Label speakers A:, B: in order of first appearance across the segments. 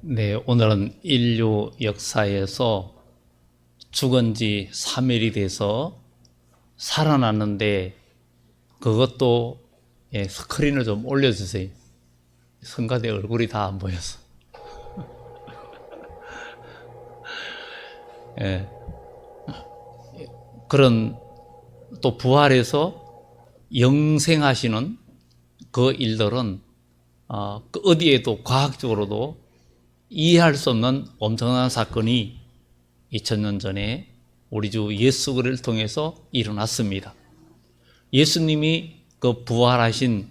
A: 네, 오늘은 인류 역사에서 죽은 지 3일이 돼서 살아났는데 그것도 스크린을 좀 올려주세요. 성가대 얼굴이 다 안 보여서. 예, 그런 또 부활해서 영생하시는 그 일들은 그 어디에도 과학적으로도 이해할 수 없는 엄청난 사건이 2000년 전에 우리 주 예수 그리스도를 통해서 일어났습니다. 예수님이 그 부활하신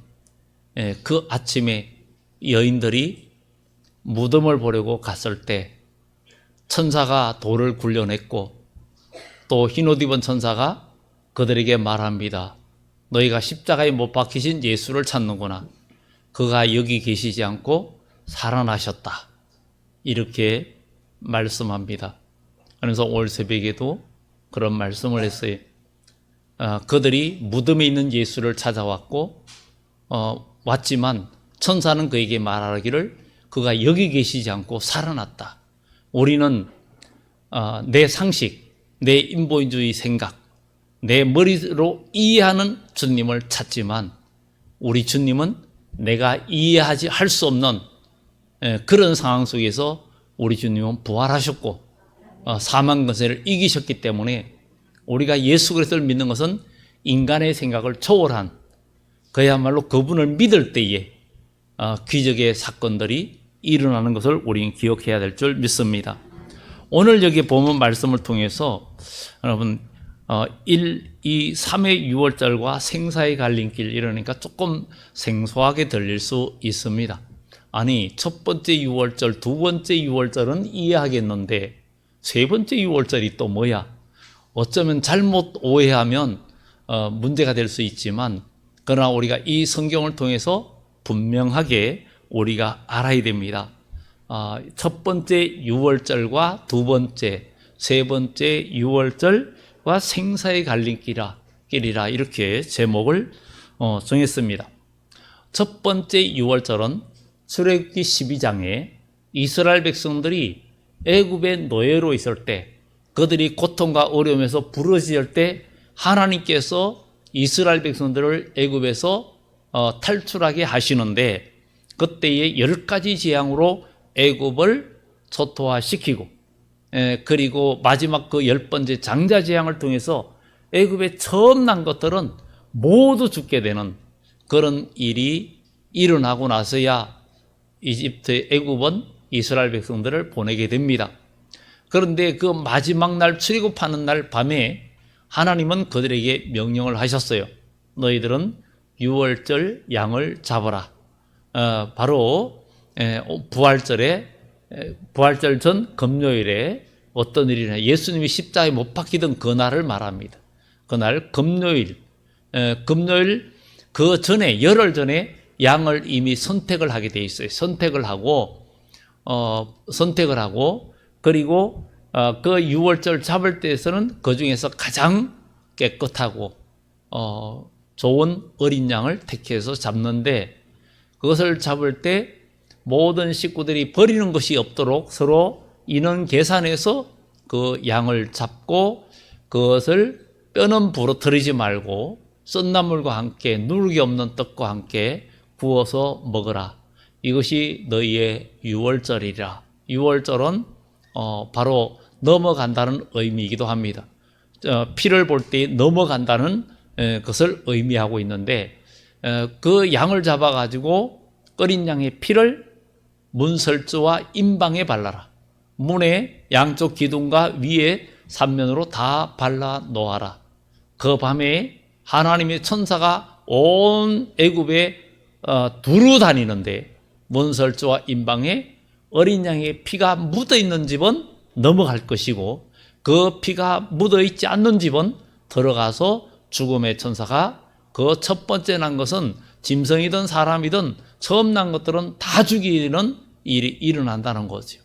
A: 그 아침에 여인들이 무덤을 보려고 갔을 때 천사가 돌을 굴려냈고 또 흰옷 입은 천사가 그들에게 말합니다. 너희가 십자가에 못 박히신 예수를 찾는구나. 그가 여기 계시지 않고 살아나셨다. 이렇게 말씀합니다. 그래서 오늘 새벽에도 그런 말씀을 했어요. 그들이 무덤에 있는 예수를 찾아왔고 왔지만 천사는 그에게 말하기를 그가 여기 계시지 않고 살아났다. 우리는 내 상식, 내 인본주의 생각, 내 머리로 이해하는 주님을 찾지만 우리 주님은 내가 이해하지 할 수 없는 그런 상황 속에서 우리 주님은 부활하셨고 사망 권세를 이기셨기 때문에 우리가 예수 그리스도를 믿는 것은 인간의 생각을 초월한 그야말로 그분을 믿을 때에 기적의 사건들이 일어나는 것을 우리는 기억해야 될 줄 믿습니다. 오늘 여기 보면 말씀을 통해서 여러분 1, 2, 3의 6월절과 생사의 갈림길 이러니까 조금 생소하게 들릴 수 있습니다. 아니 첫 번째 6월절, 두 번째 6월절은 이해하겠는데 세 번째 6월절이 또 뭐야? 어쩌면 잘못 오해하면 문제가 될 수 있지만 그러나 우리가 이 성경을 통해서 분명하게 우리가 알아야 됩니다. 첫 번째 6월절과 두 번째, 세 번째 6월절과 생사의 갈림길이라 이렇게 제목을 정했습니다. 첫 번째 6월절은 출애굽기 12장에 이스라엘 백성들이 애굽의 노예로 있을 때 그들이 고통과 어려움에서 부르짖을 때 하나님께서 이스라엘 백성들을 애굽에서 탈출하게 하시는데 그때의 10가지 재앙으로 애굽을 초토화시키고 그리고 마지막 그 10번째 장자 재앙을 통해서 애굽에 처음 난 것들은 모두 죽게 되는 그런 일이 일어나고 나서야 이집트 애굽은 이스라엘 백성들을 보내게 됩니다. 그런데 그 마지막 날 출애굽하는 날 밤에 하나님은 그들에게 명령을 하셨어요. 너희들은 6월절 양을 잡아라. 바로 부활절 전 금요일에 어떤 일이냐 예수님이 십자가에 못 박히던 그날을 말합니다. 그날 금요일 그 전에 열흘 전에 양을 이미 선택을 하게 돼 있어요. 선택을 하고 그리고 그 6월절 잡을 때에서는 그 중에서 가장 깨끗하고 좋은 어린 양을 택해서 잡는데 그것을 잡을 때 모든 식구들이 버리는 것이 없도록 서로 인원 계산해서 그 양을 잡고 그것을 뼈는 부러뜨리지 말고 썬나물과 함께 누룩이 없는 떡과 함께 구워서 먹으라. 이것이 너희의 6월절이라. 6월절은 바로 넘어간다는 의미이기도 합니다. 피를 볼 때 넘어간다는 것을 의미하고 있는데 그 양을 잡아가지고 끓인 양의 피를 문설주와 임방에 발라라. 문의 양쪽 기둥과 위에 삼면으로 다 발라 놓아라. 그 밤에 하나님의 천사가 온 애굽에 두루 다니는데 문설주와 임방에 어린 양의 피가 묻어 있는 집은 넘어갈 것이고 그 피가 묻어 있지 않는 집은 들어가서 죽음의 천사가 그 첫 번째 난 것은 짐승이든 사람이든 처음 난 것들은 다 죽이는 일이 일어난다는 거죠.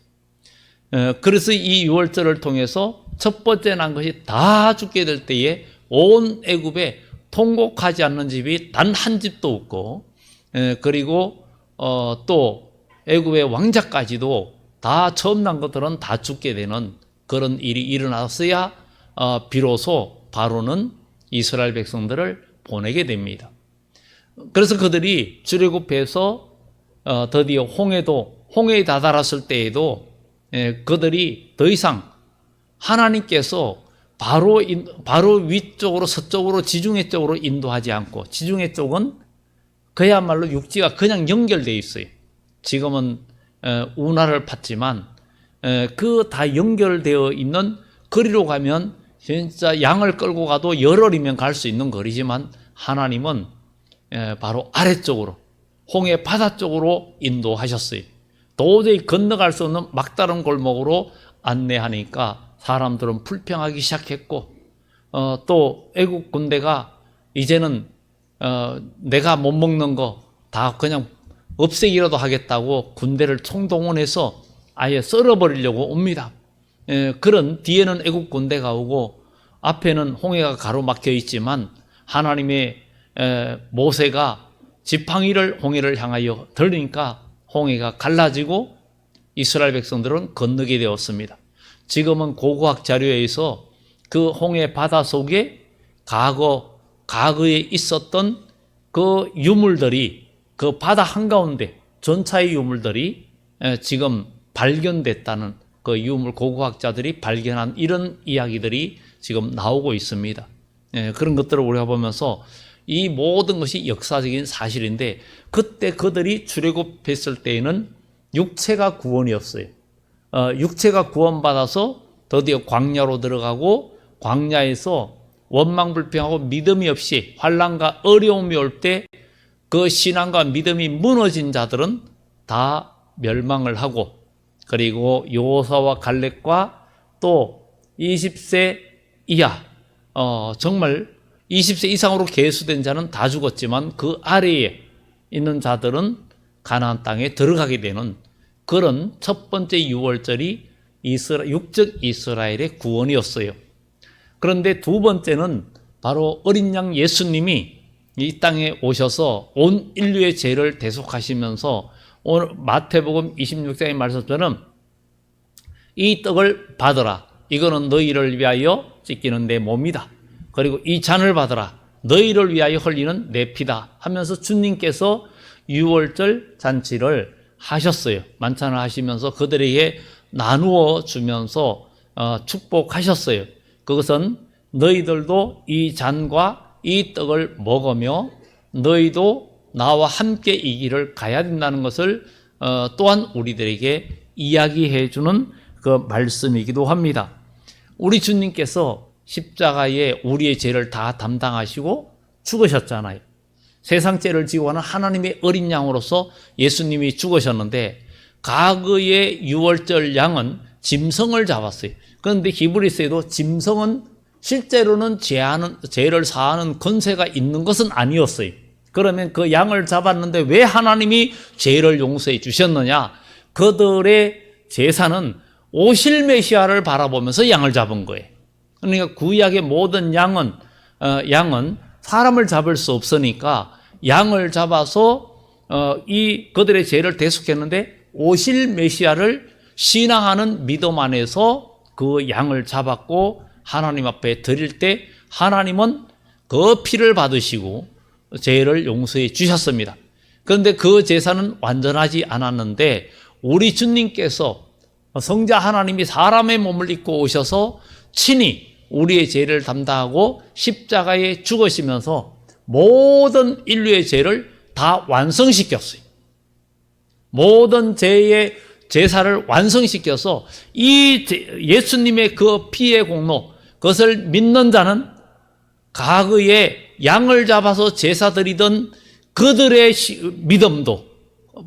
A: 그래서 이 6월절을 통해서 첫 번째 난 것이 다 죽게 될 때에 온 애굽에 통곡하지 않는 집이 단 한 집도 없고 그리고 또 애굽의 왕자까지도 다 처음 난 것들은 다 죽게 되는 그런 일이 일어났어야 비로소 바로는 이스라엘 백성들을 보내게 됩니다. 그래서 그들이 출애굽해서 드디어 홍해에 다다랐을 때에도 그들이 더 이상 하나님께서 바로 위쪽으로 서쪽으로 지중해 쪽으로 인도하지 않고, 지중해 쪽은 그야말로 육지가 그냥 연결되어 있어요. 지금은 운하를 팠지만 그 다 연결되어 있는 거리로 가면 진짜 양을 끌고 가도 열흘이면 갈 수 있는 거리지만, 하나님은 바로 아래쪽으로 홍해 바다 쪽으로 인도하셨어요. 도저히 건너갈 수 없는 막다른 골목으로 안내하니까 사람들은 불평하기 시작했고, 또 애국 군대가 이제는 내가 못 먹는 거 다 그냥 없애기라도 하겠다고 군대를 총동원해서 아예 썰어버리려고 옵니다. 그런 뒤에는 애국 군대가 오고 앞에는 홍해가 가로막혀 있지만, 하나님의 모세가 지팡이를 홍해를 향하여 들으니까 홍해가 갈라지고 이스라엘 백성들은 건너게 되었습니다. 지금은 고고학 자료에 의해서 그 홍해 바다 속에 과거에 있었던 그 유물들이, 그 바다 한가운데 전차의 유물들이 지금 발견됐다는, 그 유물 고고학자들이 발견한 이런 이야기들이 지금 나오고 있습니다. 그런 것들을 우리가 보면서 이 모든 것이 역사적인 사실인데, 그때 그들이 출애굽했을 때에는 육체가 구원이었어요. 육체가 구원받아서 드디어 광야로 들어가고, 광야에서 원망불평하고 믿음이 없이 환난과 어려움이 올 때 그 신앙과 믿음이 무너진 자들은 다 멸망을 하고, 그리고 여호수아와 갈렙과 또 20세 이하, 정말 20세 이상으로 계수된 자는 다 죽었지만 그 아래에 있는 자들은 가나안 땅에 들어가게 되는 그런 첫 번째 유월절이 육적 이스라엘의 구원이었어요. 그런데 두 번째는 바로 어린 양 예수님이 이 땅에 오셔서 온 인류의 죄를 대속하시면서, 오늘 마태복음 26장의 말씀처럼 이 떡을 받으라, 이거는 너희를 위하여 찢기는 내 몸이다. 그리고 이 잔을 받으라, 너희를 위하여 흘리는 내 피다 하면서 주님께서 유월절 잔치를 하셨어요. 만찬을 하시면서 그들에게 나누어 주면서 축복하셨어요. 그것은 너희들도 이 잔과 이 떡을 먹으며 너희도 나와 함께 이 길을 가야 된다는 것을 또한 우리들에게 이야기해 주는 그 말씀이기도 합니다. 우리 주님께서 십자가에 우리의 죄를 다 담당하시고 죽으셨잖아요. 세상 죄를 지고 가는 하나님의 어린 양으로서 예수님이 죽으셨는데, 과거의 유월절 양은 짐승을 잡았어요. 그런데 히브리서에도 짐승은 실제로는 죄를 사하는 권세가 있는 것은 아니었어요. 그러면 그 양을 잡았는데 왜 하나님이 죄를 용서해 주셨느냐? 그들의 제사는 오실 메시아를 바라보면서 양을 잡은 거예요. 그러니까 구약의 모든 양은 사람을 잡을 수 없으니까 양을 잡아서 그들의 죄를 대속했는데, 오실 메시아를 신앙하는 믿음 안에서 그 양을 잡았고 하나님 앞에 드릴 때 하나님은 그 피를 받으시고 죄를 용서해 주셨습니다. 그런데 그 제사는 완전하지 않았는데, 우리 주님께서 성자 하나님이 사람의 몸을 입고 오셔서 친히 우리의 죄를 담당하고 십자가에 죽으시면서 모든 인류의 죄를 다 완성시켰어요. 모든 죄의 제사를 완성시켜서 이 예수님의 그 피의 공로, 그것을 믿는 자는 과거에 양을 잡아서 제사 드리던 그들의 믿음도,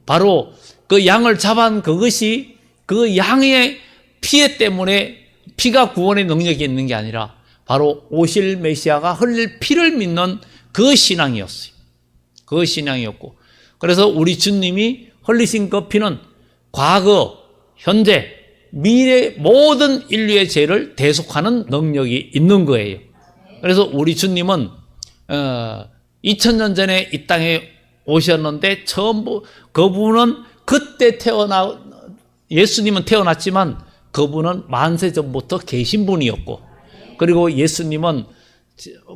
A: 바로 그 양을 잡은 그것이 그 양의 피해 때문에, 피가 구원의 능력이 있는 게 아니라 바로 오실 메시아가 흘릴 피를 믿는 그 신앙이었어요. 그 신앙이었고, 그래서 우리 주님이 흘리신 그 피는 과거, 현재, 미래 모든 인류의 죄를 대속하는 능력이 있는 거예요. 그래서 우리 주님은 2000년 전에 이 땅에 오셨는데, 그분은 그때 예수님은 태어났지만 그분은 만세 전부터 계신 분이었고, 그리고 예수님은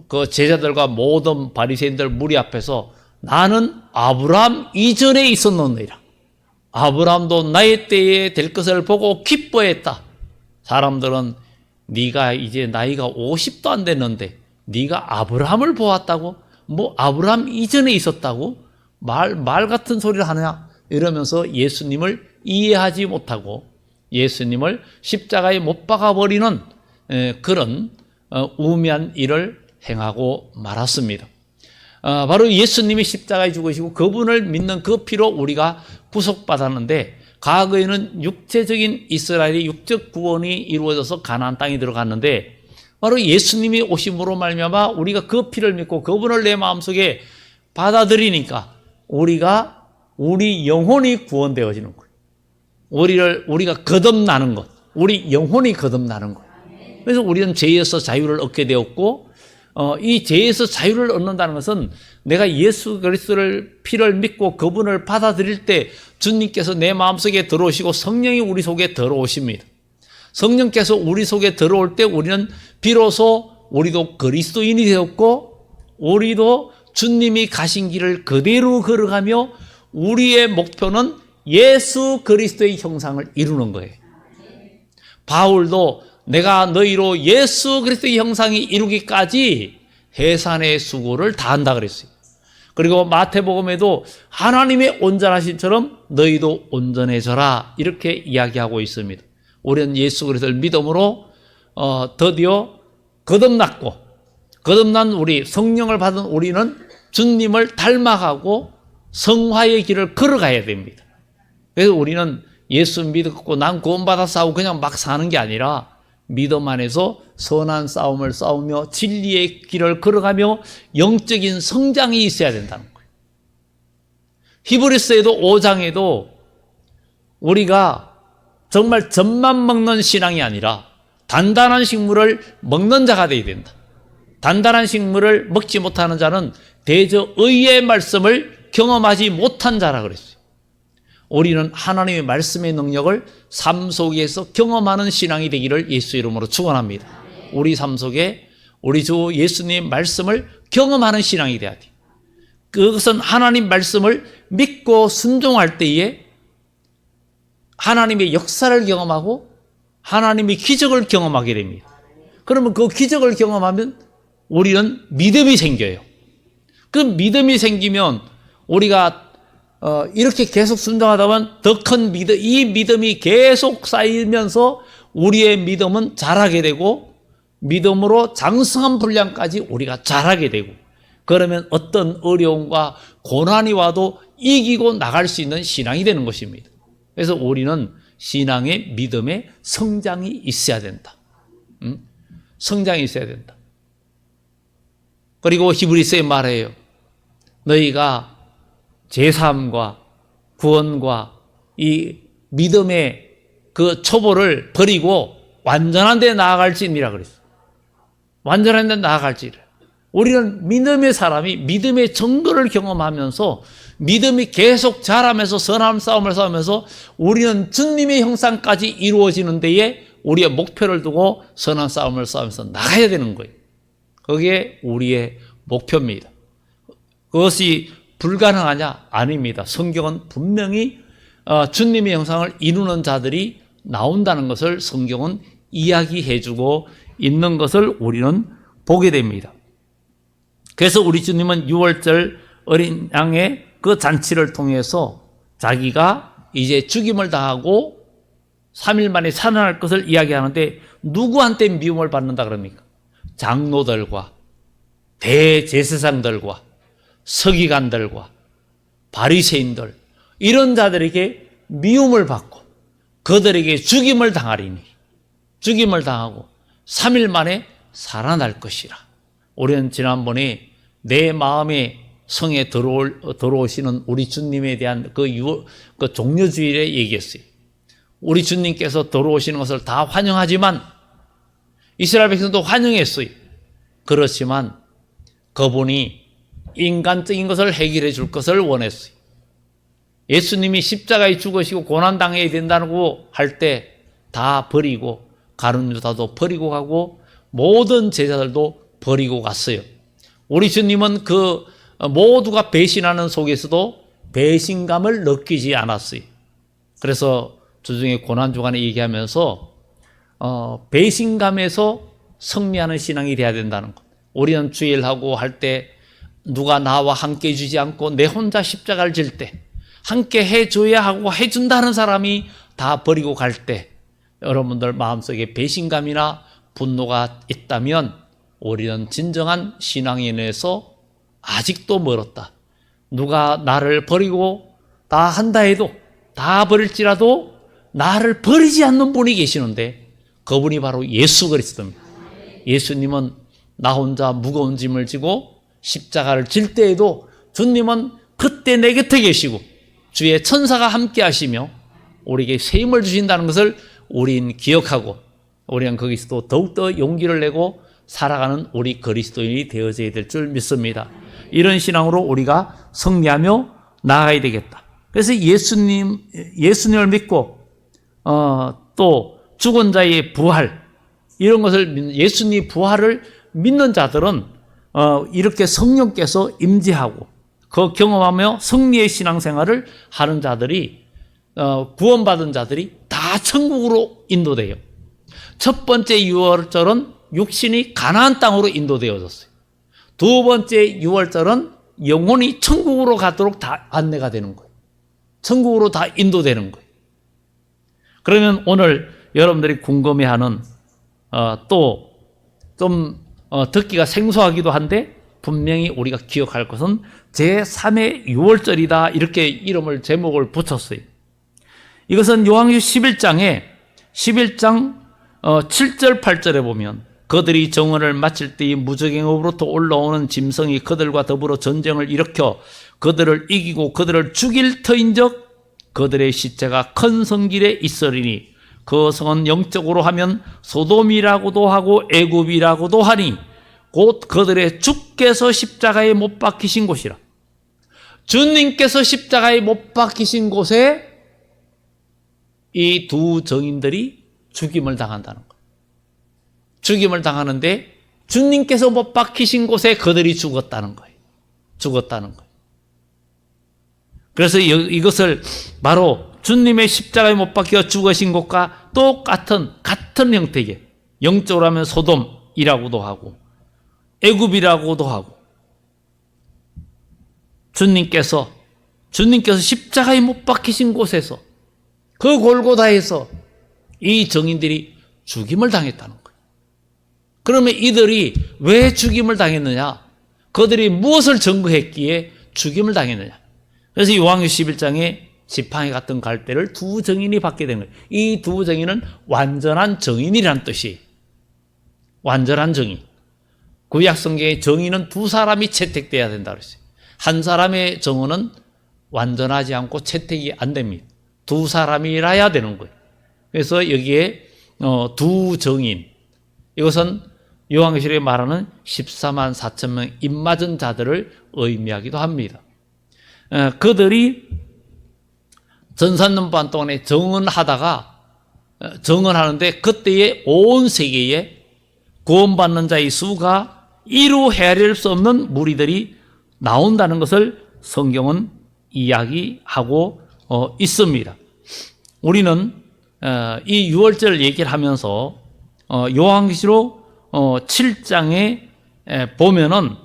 A: 그 제자들과 모든 바리새인들 무리 앞에서 나는 아브라함 이전에 있었느니라. 아브라함도 나의 때에 될 것을 보고 기뻐했다. 사람들은 네가 이제 나이가 50도 안 됐는데 네가 아브라함을 보았다고? 뭐 아브라함 이전에 있었다고? 말 같은 소리를 하느냐? 이러면서 예수님을 이해하지 못하고 예수님을 십자가에 못 박아버리는 그런 우매한 일을 행하고 말았습니다. 바로 예수님이 십자가에 죽으시고 그분을 믿는 그 피로 우리가 구속받았는데, 과거에는 육체적인 이스라엘의 육적 구원이 이루어져서 가나안 땅에 들어갔는데, 바로 예수님이 오심으로 말미암아 우리가 그 피를 믿고 그분을 내 마음속에 받아들이니까 우리 영혼이 구원되어지는 거예요. 우리가 거듭나는 것, 우리 영혼이 거듭나는 거예요. 그래서 우리는 죄에서 자유를 얻게 되었고, 이 죄에서 자유를 얻는다는 것은 내가 예수 그리스도를 피를 믿고 그분을 받아들일 때 주님께서 내 마음속에 들어오시고 성령이 우리 속에 들어오십니다. 성령께서 우리 속에 들어올 때 우리는 비로소 우리도 그리스도인이 되었고, 우리도 주님이 가신 길을 그대로 걸어가며 우리의 목표는 예수 그리스도의 형상을 이루는 거예요. 바울도 내가 너희로 예수 그리스도의 형상이 이루기까지 해산의 수고를 다한다 그랬어요. 그리고 마태복음에도 하나님의 온전하심처럼 너희도 온전해져라 이렇게 이야기하고 있습니다. 우리는 예수 그리스도를 믿음으로 드디어 거듭났고, 거듭난 우리, 성령을 받은 우리는 주님을 닮아가고 성화의 길을 걸어가야 됩니다. 그래서 우리는 예수 믿고 난 구원받았사고 그냥 막 사는 게 아니라 믿음 안에서 선한 싸움을 싸우며 진리의 길을 걸어가며 영적인 성장이 있어야 된다는 거예요. 히브리서에도 5장에도 우리가 정말 젖만 먹는 신앙이 아니라 단단한 식물을 먹는 자가 되어야 된다. 단단한 식물을 먹지 못하는 자는 대저 의의 말씀을 경험하지 못한 자라 그랬어요. 우리는 하나님의 말씀의 능력을 삶 속에서 경험하는 신앙이 되기를 예수 이름으로 축원합니다. 우리 삶 속에 우리 주 예수님의 말씀을 경험하는 신앙이 되어야 돼요. 그것은 하나님 말씀을 믿고 순종할 때에 하나님의 역사를 경험하고 하나님의 기적을 경험하게 됩니다. 그러면 그 기적을 경험하면 우리는 믿음이 생겨요. 그 믿음이 생기면 우리가 이렇게 계속 순종하다 보면 더 큰 믿음, 이 믿음이 계속 쌓이면서 우리의 믿음은 자라게 되고 믿음으로 장성한 분량까지 우리가 자라게 되고, 그러면 어떤 어려움과 고난이 와도 이기고 나갈 수 있는 신앙이 되는 것입니다. 그래서 우리는 신앙의 믿음의 성장이 있어야 된다. 성장이 있어야 된다. 그리고 히브리서에 말해요. 너희가 제사함과 구원과 이 믿음의 그 초보를 버리고 완전한 데 나아갈지니라 그랬어요. 완전한 데 나아갈지니라. 우리는 믿음의 사람이 믿음의 증거를 경험하면서 믿음이 계속 자라면서 선한 싸움을 싸우면서 우리는 주님의 형상까지 이루어지는 데에 우리의 목표를 두고 선한 싸움을 싸우면서 나가야 되는 거예요. 그게 우리의 목표입니다. 그것이 불가능하냐? 아닙니다. 성경은 분명히 주님의 형상을 이루는 자들이 나온다는 것을 성경은 이야기해주고 있는 것을 우리는 보게 됩니다. 그래서 우리 주님은 6월절 어린 양의 그 잔치를 통해서 자기가 이제 죽임을 당하고 3일 만에 살아날 것을 이야기하는데, 누구한테 미움을 받는다 그럽니까? 장로들과 대제사장들과 서기관들과 바리새인들, 이런 자들에게 미움을 받고 그들에게 죽임을 당하리니, 죽임을 당하고 3일 만에 살아날 것이라. 우리는 지난번에 내 마음에 성에 들어오시는 우리 주님에 대한 그 종려주일에 얘기했어요. 우리 주님께서 들어오시는 것을 다 환영하지만 이스라엘 백성도 환영했어요. 그렇지만 그분이 인간적인 것을 해결해 줄 것을 원했어요. 예수님이 십자가에 죽으시고 고난당해야 된다고 할 때 다 버리고 가룟 유다도 버리고 가고 모든 제자들도 버리고 갔어요. 우리 주님은 그 모두가 배신하는 속에서도 배신감을 느끼지 않았어요. 그래서 주중에 고난주간에 얘기하면서 배신감에서 승리하는 신앙이 돼야 된다는 것. 우리는 주일하고 할 때 누가 나와 함께 해주지 않고 내 혼자 십자가를 질 때 함께 해줘야 하고 해준다는 사람이 다 버리고 갈 때 여러분들 마음속에 배신감이나 분노가 있다면 우리는 진정한 신앙인에서 아직도 멀었다. 누가 나를 버리고 다 한다 해도 다 버릴지라도 나를 버리지 않는 분이 계시는데 그분이 바로 예수 그리스도입니다. 예수님은 나 혼자 무거운 짐을 지고 십자가를 질 때에도 주님은 그때 내 곁에 계시고 주의 천사가 함께 하시며 우리에게 새 힘을 주신다는 것을 우린 기억하고 우리는 거기서도 더욱더 용기를 내고 살아가는 우리 그리스도인이 되어져야 될 줄 믿습니다. 이런 신앙으로 우리가 승리하며 나아가야 되겠다. 그래서 예수님을 믿고 또 죽은 자의 부활 이런 것을 예수님 부활을 믿는 자들은 이렇게 성령께서 임재하고 그 경험하며 승리의 신앙생활을 하는 자들이 구원받은 자들이 다 천국으로 인도돼요. 첫 번째 유월절은 육신이 가나안 땅으로 인도되어졌어요. 두 번째 유월절은 영혼이 천국으로 가도록 다 안내가 되는 거예요. 천국으로 다 인도되는 거예요. 그러면 오늘 여러분들이 궁금해하는 또 좀 듣기가 생소하기도 한데 분명히 우리가 기억할 것은 제3의 유월절이다 이렇게 이름을 제목을 붙였어요. 이것은 요한계시록 11장 7절 8절에 보면 그들이 정언을 마칠 때에 무저갱으로부터 올라오는 짐승이 그들과 더불어 전쟁을 일으켜 그들을 이기고 그들을 죽일 터인적 그들의 시체가 큰 성길에 있으리니 그 성은 영적으로 하면 소돔이라고도 하고 애굽이라고도 하니 곧 그들의 주께서 십자가에 못 박히신 곳이라. 주님께서 십자가에 못 박히신 곳에 이 두 정인들이 죽임을 당한다는 거예요. 죽임을 당하는데 주님께서 못 박히신 곳에 그들이 죽었다는 거예요. 죽었다는 거예요. 그래서 이것을 바로 주님의 십자가에 못 박혀 죽으신 곳과 똑같은 같은 형태의 영적으로 하면 소돔이라고도 하고 애굽이라고도 하고 주님께서 십자가에 못 박히신 곳에서 그 골고다에서 이 정인들이 죽임을 당했다는 거예요. 그러면 이들이 왜 죽임을 당했느냐? 그들이 무엇을 증거했기에 죽임을 당했느냐? 그래서 요한계시록 11장에 지팡이 같은 갈대를 두 정인이 받게 된 거예요. 이 두 정인은 완전한 정인이라는 뜻이에요. 완전한 정인. 구약 성경의 정인은 두 사람이 채택돼야 된다 그랬어요. 한 사람의 정언은 완전하지 않고 채택이 안 됩니다. 두 사람이라야 되는 거예요. 그래서 여기에 두 정인, 이것은 요한계시록에 말하는 14만 4천 명 입맞은 자들을 의미하기도 합니다. 그들이 전산년반 동안에 정언하는데 그때의 온 세계에 구원받는 자의 수가 이루 헤아릴 수 없는 무리들이 나온다는 것을 성경은 이야기하고 있습니다. 우리는 이 유월절 얘기를 하면서 요한계시록 7장에 보면은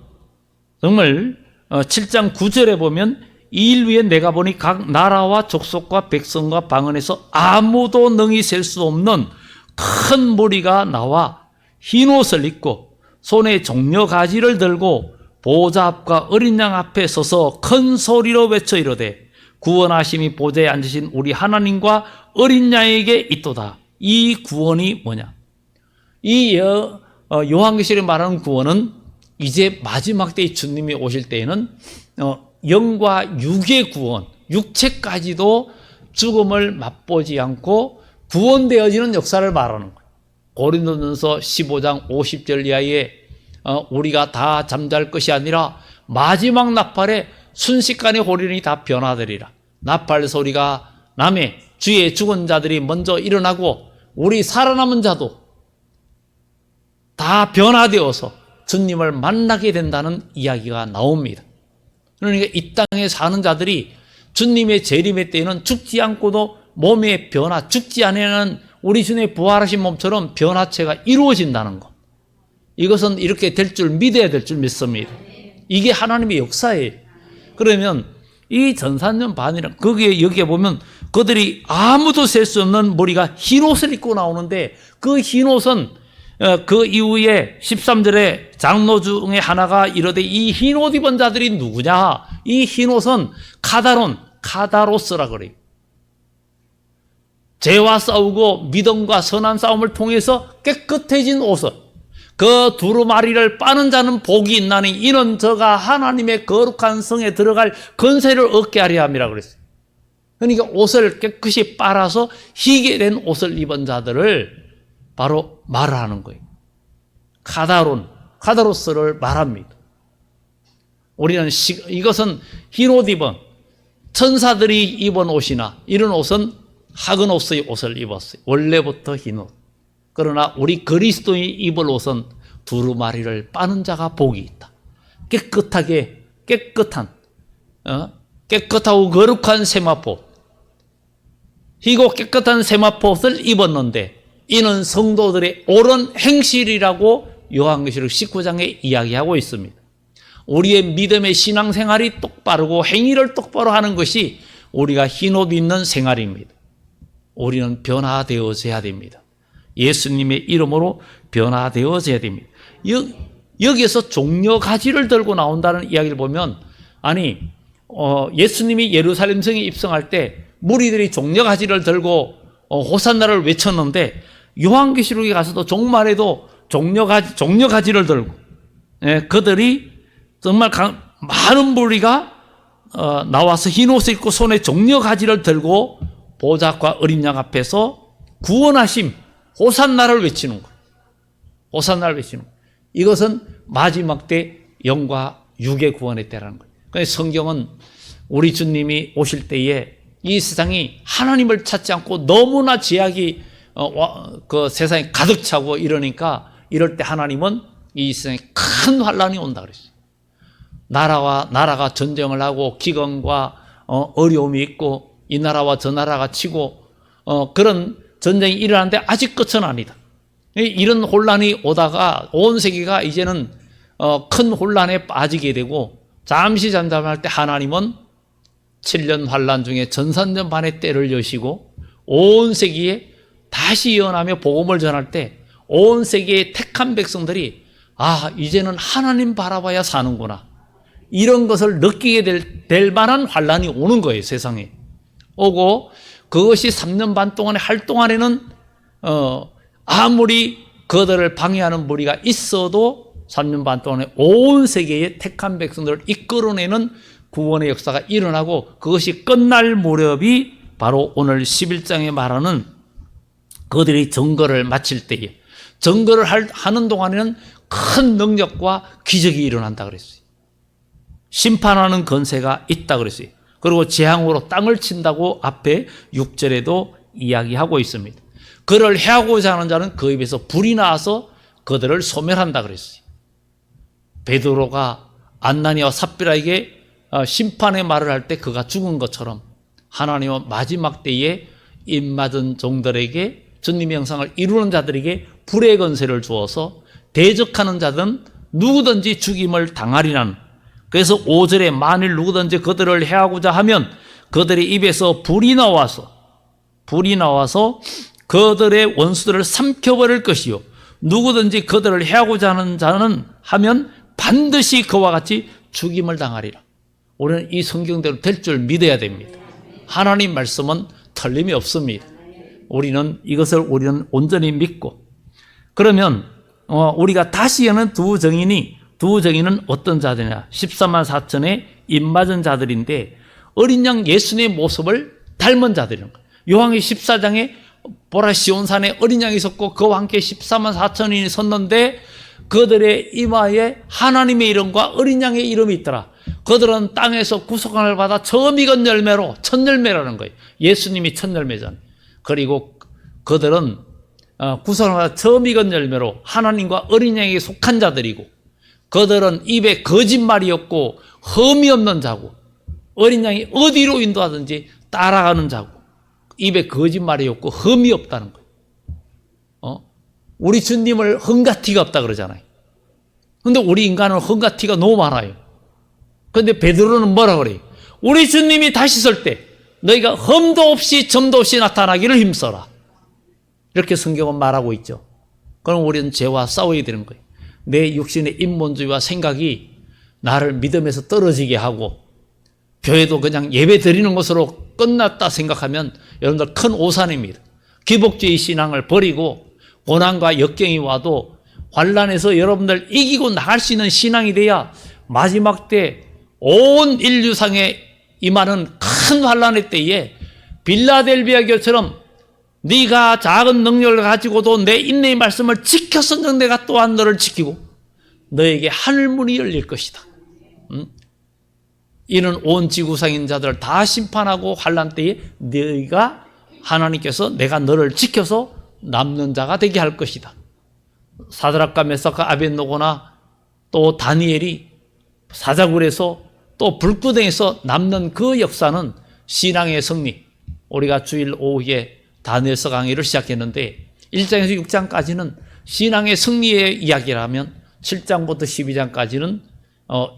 A: 정말 7장 9절에 보면 이 일 위에 내가 보니 각 나라와 족속과 백성과 방언에서 아무도 능히 셀 수 없는 큰 무리가 나와 흰 옷을 입고 손에 종려가지를 들고 보좌 앞과 어린 양 앞에 서서 큰 소리로 외쳐 이르되 구원하심이 보좌에 앉으신 우리 하나님과 어린 양에게 있도다. 이 구원이 뭐냐? 이 요한계시록에 말하는 구원은 이제 마지막 때에 주님이 오실 때에는 영과 육의 구원, 육체까지도 죽음을 맛보지 않고 구원되어지는 역사를 말하는 거예요. 고린도전서 15장 50절 이하에 우리가 다 잠잘 것이 아니라 마지막 나팔에 순식간에 호련히 다 변화되리라. 나팔 소리가 남에 주의 죽은 자들이 먼저 일어나고 우리 살아남은 자도 다 변화되어서 주님을 만나게 된다는 이야기가 나옵니다. 그러니까 이 땅에 사는 자들이 주님의 재림의 때에는 죽지 않고도 몸의 변화, 죽지 않으면 우리 주님의 부활하신 몸처럼 변화체가 이루어진다는 것. 이것은 이렇게 될 줄 믿어야 될 줄 믿습니다. 이게 하나님의 역사예요. 그러면 이 전산년 반이라 거기에 여기에 보면 그들이 아무도 셀 수 없는 머리가 흰 옷을 입고 나오는데 그 흰 옷은 그 이후에 13절에 장로 중에 하나가 이르되 이 흰 옷 입은 자들이 누구냐? 이 흰 옷은 카다로스라 그래요. 죄와 싸우고 믿음과 선한 싸움을 통해서 깨끗해진 옷을 그 두루마리를 빠는 자는 복이 있나니 이는 저가 하나님의 거룩한 성에 들어갈 권세를 얻게 하려 함이라 그랬어요. 그러니까 옷을 깨끗이 빨아서 희게 된 옷을 입은 자들을 바로 말하는 거예요. 카다로스를 말합니다. 우리는 이것은 흰 옷 입은 천사들이 입은 옷이나 이런 옷은 하근옷의 옷을 입었어요. 원래부터 흰 옷. 그러나 우리 그리스도인이 입을 옷은 두루마리를 빠는 자가 복이 있다. 깨끗하고 거룩한 세마포, 희고 깨끗한 세마포옷을 입었는데 이는 성도들의 옳은 행실이라고 요한계시록 19장에 이야기하고 있습니다. 우리의 믿음의 신앙생활이 똑바르고 행위를 똑바로 하는 것이 우리가 흰옷 입는 생활입니다. 우리는 변화되어져야 됩니다. 예수님의 이름으로 변화되어져야 됩니다. 여기에서 종려가지를 들고 나온다는 이야기를 보면 예수님이 예루살렘 성에 입성할 때 무리들이 종려가지를 들고 호산나를 외쳤는데 요한계시록에 가서도 종말에도 종려가지를 들고 그들이 정말 많은 무리가 나와서 흰옷을 입고 손에 종려가지를 들고 보좌과 어린 양 앞에서 구원하심 호산나를 외치는 거예요. 호산나를 외치는 거예요. 이것은 마지막 때 영과 육의 구원의 때라는 거예요. 그래서 성경은 우리 주님이 오실 때에 이 세상이 하나님을 찾지 않고 너무나 죄악이 그 세상에 가득 차고 이러니까 이럴 때 하나님은 이 세상에 큰 환란이 온다 그랬어요. 나라가 전쟁을 하고 기근과 어려움이 있고 이 나라와 저 나라가 치고 그런 전쟁이 일어나는데 아직 끝은 아니다. 이런 혼란이 오다가 온 세계가 이제는 큰 혼란에 빠지게 되고 잠시 잠잠할 때 하나님은 7년 환란 중에 전산년 반의 때를 여시고 온 세계에 다시 예언하며 복음을 전할 때 온 세계의 택한 백성들이 이제는 하나님 바라봐야 사는구나. 이런 것을 느끼게 될 만한 환란이 오는 거예요. 세상에. 오고 그것이 3년 반 동안에 할 동안에는 아무리 그들을 방해하는 무리가 있어도 3년 반 동안에 온 세계의 택한 백성들을 이끌어내는 구원의 역사가 일어나고 그것이 끝날 무렵이 바로 오늘 11장에 말하는 그들이 정거를 마칠 때에 정거를 하는 동안에는 큰 능력과 기적이 일어난다 그랬어요. 심판하는 권세가 있다 그랬어요. 그리고 재앙으로 땅을 친다고 앞에 6절에도 이야기하고 있습니다. 그를 해하고자 하는 자는 그 입에서 불이 나와서 그들을 소멸한다 그랬어요. 베드로가 안나니와 삽비라에게 심판의 말을 할 때 그가 죽은 것처럼 하나님은 마지막 때에 입맞은 종들에게 주님의 형상을 이루는 자들에게 불의 권세를 주어서 대적하는 자들은 누구든지 죽임을 당하리라는. 그래서 5절에 만일 누구든지 그들을 해하고자 하면 그들의 입에서 불이 나와서 그들의 원수들을 삼켜버릴 것이요 누구든지 그들을 해하고자 하는 자는 하면 반드시 그와 같이 죽임을 당하리라. 우리는 이 성경대로 될 줄 믿어야 됩니다. 하나님 말씀은 틀림이 없습니다. 우리는 온전히 믿고 그러면 우리가 다시 여는 두 정인은 어떤 자들이냐? 14만 4천의 입맞은 자들인데 어린 양 예수님의 모습을 닮은 자들이라는 거예요. 요한계시록 14장에 보라 시온산에 어린 양이 섰고 그와 함께 14만 4천인이 섰는데 그들의 이마에 하나님의 이름과 어린 양의 이름이 있더라. 그들은 땅에서 구속함을 받아 처음 익은 열매로 첫 열매라는 거예요. 예수님이 첫 열매잖아요. 그리고 그들은 구속함을 받아 처음 익은 열매로 하나님과 어린 양에게 속한 자들이고, 그들은 입에 거짓말이 없고 흠이 없는 자고, 어린 양이 어디로 인도하든지 따라가는 자고, 입에 거짓말이 없고 흠이 없다는 거예요. 우리 주님을 흠과 티가 없다 그러잖아요. 근데 우리 인간은 흠과 티가 너무 많아요. 근데 베드로는 뭐라 그래요? 우리 주님이 다시 설 때 너희가 흠도 없이 점도 없이 나타나기를 힘써라. 이렇게 성경은 말하고 있죠. 그럼 우리는 죄와 싸워야 되는 거예요. 내 육신의 인본주의와 생각이 나를 믿음에서 떨어지게 하고, 교회도 그냥 예배 드리는 것으로 끝났다 생각하면 여러분들 큰 오산입니다. 기복주의 신앙을 버리고 고난과 역경이 와도 환난에서 여러분들 이기고 나갈 수 있는 신앙이 돼야 마지막 때 온 인류상에 임하는 큰 환난의 때에 빌라델비아 교회처럼 네가 작은 능력을 가지고도 내 인내의 말씀을 지켜서 내가 또한 너를 지키고 너에게 하늘문이 열릴 것이다. 이는 온 지구상인 자들을 다 심판하고 환난 때에 너희가 하나님께서 내가 너를 지켜서 남는 자가 되게 할 것이다. 사드락과 메삭과 아벳노고나 또 다니엘이 사자굴에서 또 불구덩이에서 남는 그 역사는 신앙의 승리. 우리가 주일 오후에 다니엘서 강의를 시작했는데 1장에서 6장까지는 신앙의 승리의 이야기라면 7장부터 12장까지는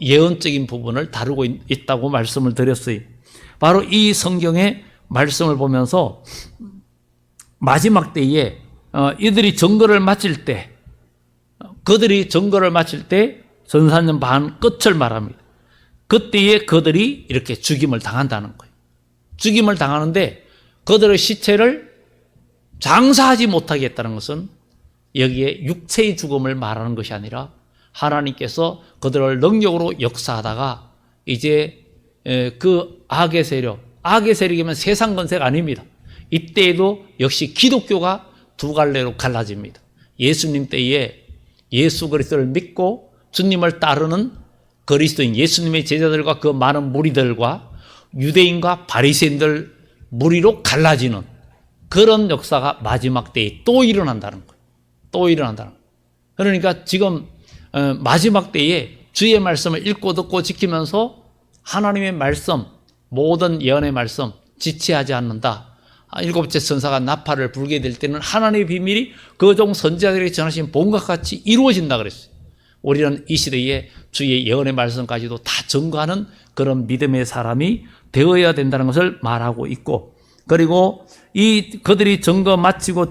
A: 예언적인 부분을 다루고 있다고 말씀을 드렸어요. 바로 이 성경의 말씀을 보면서 마지막 때에 이들이 증거를 마칠 때, 그들이 증거를 마칠 때 전사년 반 끝을 말합니다. 그때에 그들이 이렇게 죽임을 당한다는 거예요. 죽임을 당하는데 그들의 시체를 장사하지 못하게 했다는 것은 여기에 육체의 죽음을 말하는 것이 아니라 하나님께서 그들을 능력으로 역사하다가 이제 그 악의 세력이면 세상 건세가 아닙니다. 이때에도 역시 기독교가 두 갈래로 갈라집니다. 예수님 때에 예수 그리스도를 믿고 주님을 따르는 그리스도인 예수님의 제자들과 그 많은 무리들과 유대인과 바리새인들 무리로 갈라지는 그런 역사가 마지막 때에 또 일어난다는 거예요. 또 일어난다는 거예요. 그러니까 지금 마지막 때에 주의 말씀을 읽고 듣고 지키면서 하나님의 말씀, 모든 예언의 말씀 지체하지 않는다. 일곱째 천사가 나팔을 불게 될 때는 하나님의 비밀이 그 종 선지자들에게 전하신 본과 같이 이루어진다 그랬어요. 우리는 이 시대에 주의 예언의 말씀까지도 다 증거하는 그런 믿음의 사람이 되어야 된다는 것을 말하고 있고, 그리고 그들이 증거 마치고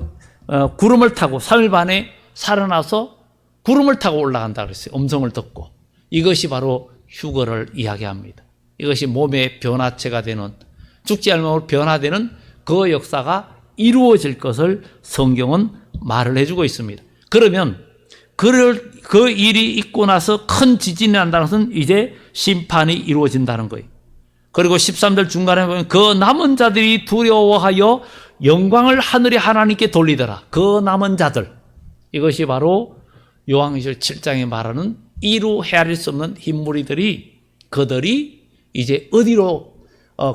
A: 구름을 타고 3일 반에 살아나서 구름을 타고 올라간다 그랬어요. 음성을 듣고. 이것이 바로 휴거를 이야기합니다. 이것이 몸의 변화체가 되는, 죽지 않으면 변화되는 그 역사가 이루어질 것을 성경은 말을 해주고 있습니다. 그러면 그 일이 있고 나서 큰 지진이 난다는 것은 이제 심판이 이루어진다는 거예요. 그리고 13절 중간에 보면 그 남은 자들이 두려워하여 영광을 하늘의 하나님께 돌리더라. 그 남은 자들. 이것이 바로 요한계시록 7장에 말하는 이루 헤아릴 수 없는 흰무리들이, 그들이 이제 어디로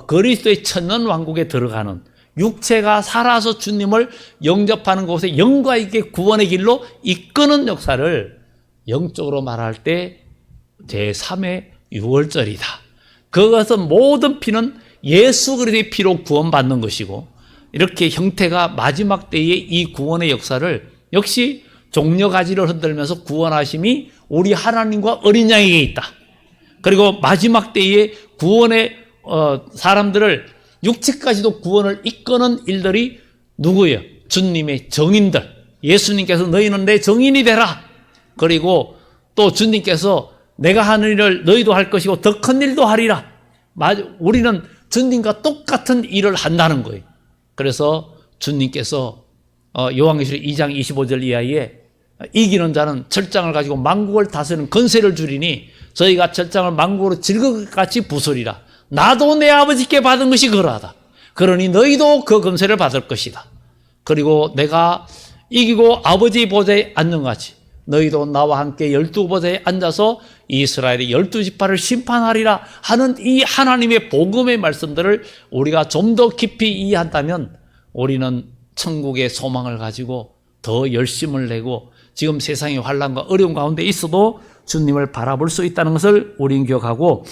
A: 그리스도의 천년 왕국에 들어가는, 육체가 살아서 주님을 영접하는 곳에 영과 있게 구원의 길로 이끄는 역사를 영적으로 말할 때 제3의 유월절이다. 그것은 모든 피는 예수 그리스도의 피로 구원받는 것이고, 이렇게 형태가 마지막 때의 이 구원의 역사를 역시 종려가지를 흔들면서 구원하심이 우리 하나님과 어린 양에게 있다. 그리고 마지막 때의 구원의 사람들을, 육체까지도 구원을 이끄는 일들이 누구예요? 주님의 정인들. 예수님께서 너희는 내 정인이 되라. 그리고 또 주님께서 내가 하는 일을 너희도 할 것이고 더 큰 일도 하리라. 우리는 주님과 똑같은 일을 한다는 거예요. 그래서 주님께서 요한계시록 2장 25절 이하에 이기는 자는 철장을 가지고 만국을 다스리는 권세를 주리니 저희가 철장을 만국으로 질것같이 부수리라. 나도 내 아버지께 받은 것이 그러하다. 그러니 너희도 그 권세를 받을 것이다. 그리고 내가 이기고 아버지 보좌에 앉는 것 같이 너희도 나와 함께 12보좌에 앉아서 이스라엘의 12지파를 심판하리라 하는 이 하나님의 복음의 말씀들을 우리가 좀 더 깊이 이해한다면 우리는 천국의 소망을 가지고 더 열심을 내고 지금 세상의 환난과 어려움 가운데 있어도 주님을 바라볼 수 있다는 것을 우리는 기억하고,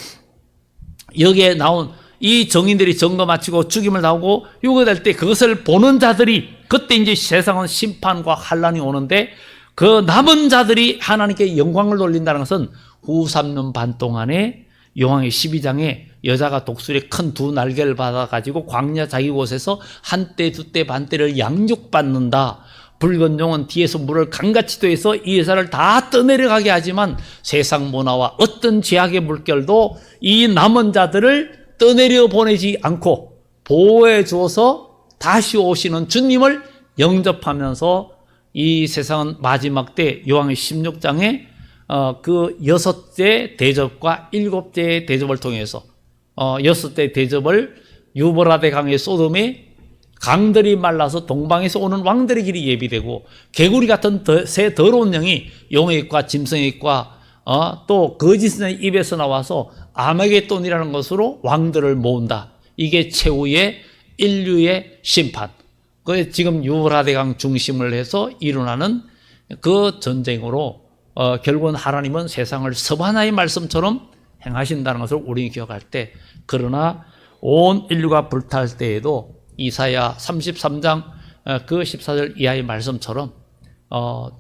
A: 여기에 나온 이 정인들이 점거 마치고 죽임을 당하고 유괴될 때 그것을 보는 자들이, 그때 이제 세상은 심판과 환난이 오는데 그 남은 자들이 하나님께 영광을 돌린다는 것은 후 3년 반 동안에 요한의 12장에 여자가 독수리의 큰 두 날개를 받아가지고 광야 자기 곳에서 한때 두때 반때를 양육받는다. 붉은 용은 뒤에서 물을 강같이 더해서 이 여자를 다 떠내려가게 하지만 세상 문화와 어떤 죄악의 물결도 이 남은 자들을 떠내려 보내지 않고 보호해 주어서 다시 오시는 주님을 영접하면서 이 세상은 마지막 때 요한의 16장에 그 6째 대접과 7째 대접을 통해서 6째 대접을 유브라데 강의 소돔에 강들이 말라서 동방에서 오는 왕들의 길이 예비되고 개구리 같은 새 더러운 영이 용의 입과 짐승의 입과 또 거짓의 입에서 나와서 아메게돈이라는 것으로 왕들을 모은다. 이게 최후의 인류의 심판. 그 지금 유브라데강 중심을 해서 일어나는 그 전쟁으로 결국은 하나님은 세상을 서바나의 말씀처럼 행하신다는 것을 우리는 기억할 때, 그러나 온 인류가 불탈 때에도 이사야 33장 그 14절 이하의 말씀처럼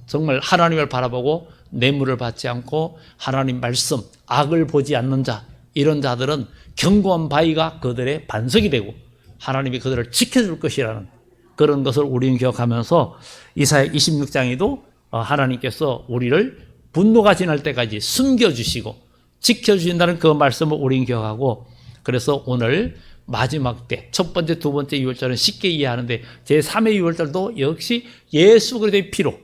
A: 정말 하나님을 바라보고 뇌물을 받지 않고 하나님 말씀, 악을 보지 않는 자, 이런 자들은 견고한 바위가 그들의 반석이 되고 하나님이 그들을 지켜줄 것이라는 그런 것을 우리는 기억하면서 이사야 26장에도 하나님께서 우리를 분노가 지날 때까지 숨겨주시고 지켜주신다는 그 말씀을 우리는 기억하고, 그래서 오늘 마지막 때 첫 번째, 두 번째 유월절은 쉽게 이해하는데 제3의 유월절도 역시 예수 그리스도의 피로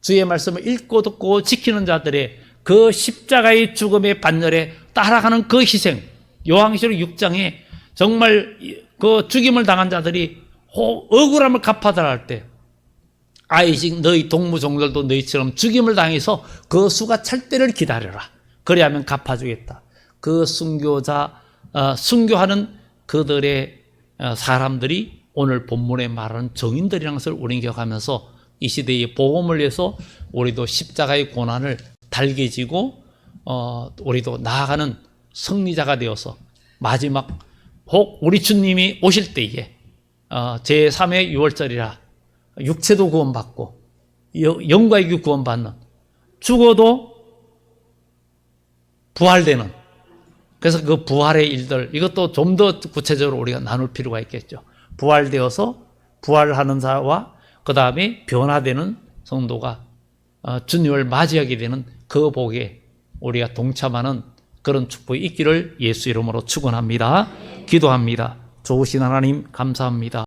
A: 주의 말씀을 읽고 듣고 지키는 자들의 그 십자가의 죽음의 반열에 따라가는 그 희생, 요한계시록 6장에 정말 그 죽임을 당한 자들이 억울함을 갚아달라 할 때 아이식 너희 동무종들도 너희처럼 죽임을 당해서 그 수가 찰 때를 기다려라. 그래야면 갚아주겠다. 그 순교하는 그들의 사람들이 오늘 본문에 말하는 정인들이라는 것을 우리는 기억하면서 이 시대의 복음을 위해서 우리도 십자가의 고난을 달게 지고 우리도 나아가는 승리자가 되어서 마지막 혹 우리 주님이 오실 때에 제3의 유월절이라 육체도 구원받고 영광의 구원받는, 죽어도 부활되는, 그래서 그 부활의 일들, 이것도 좀 더 구체적으로 우리가 나눌 필요가 있겠죠. 부활되어서 부활하는 자와 그 다음에 변화되는 성도가 주님을 맞이하게 되는 그 복에 우리가 동참하는 그런 축복이 있기를 예수 이름으로 축원합니다. 기도합니다. 좋으신 하나님 감사합니다.